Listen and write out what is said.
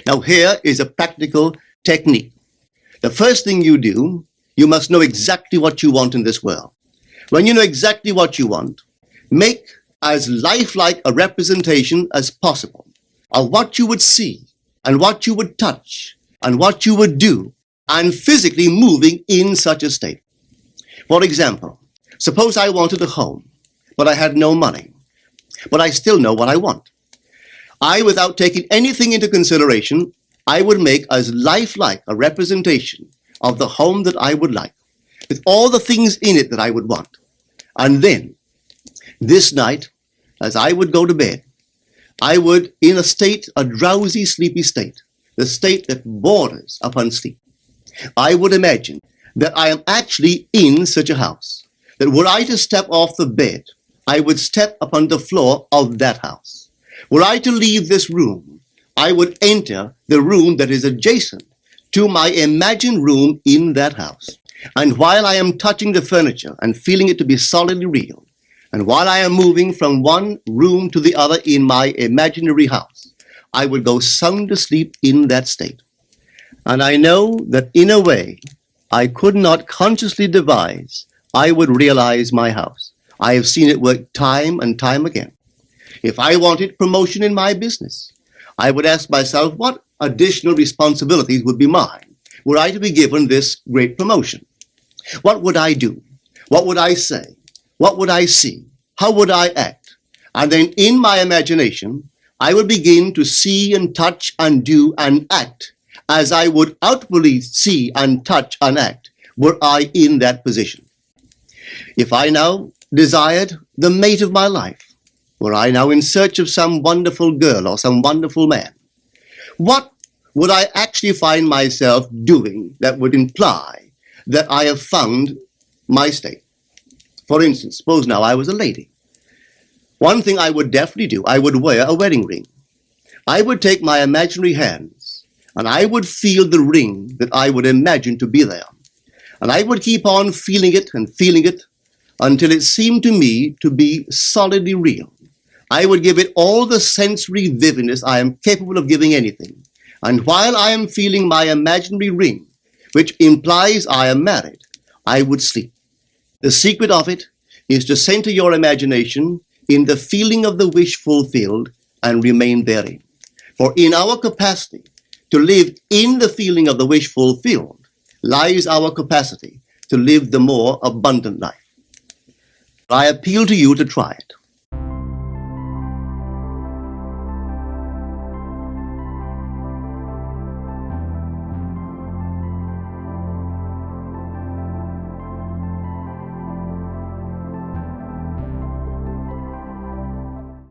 Now here is a practical technique. The first thing you do, you must know exactly what you want in this world. When you know exactly what you want, make as lifelike a representation as possible of what you would see and what you would touch and what you would do and physically moving in such a state. For example, suppose I wanted a home, but I had no money, but I still know what I want. Without taking anything into consideration, I would make as lifelike a representation of the home that I would like, with all the things in it that I would want. And then, this night, as I would go to bed, I would, in a drowsy, sleepy state, the state that borders upon sleep, I would imagine that I am actually in such a house, that were I to step off the bed, I would step upon the floor of that house. Were I to leave this room, I would enter the room that is adjacent to my imagined room in that house. And while I am touching the furniture and feeling it to be solidly real, and while I am moving from one room to the other in my imaginary house, I would go sound asleep in that state. And I know that in a way I could not consciously devise, I would realize my house. I have seen it work time and time again. If I wanted promotion in my business, I would ask myself what additional responsibilities would be mine were I to be given this great promotion. What would I do? What would I say? What would I see? How would I act? And then in my imagination, I would begin to see and touch and do and act as I would outwardly see and touch and act were I in that position. If I now desired the mate of my life, were I now in search of some wonderful girl or some wonderful man, what would I actually find myself doing that would imply that I have found my state? For instance, suppose now I was a lady. One thing I would definitely do, I would wear a wedding ring. I would take my imaginary hands and I would feel the ring that I would imagine to be there. And I would keep on feeling it until it seemed to me to be solidly real. I would give it all the sensory vividness I am capable of giving anything. And while I am feeling my imaginary ring, which implies I am married, I would sleep. The secret of it is to center your imagination in the feeling of the wish fulfilled and remain therein. For in our capacity to live in the feeling of the wish fulfilled lies our capacity to live the more abundant life. I appeal to you to try it.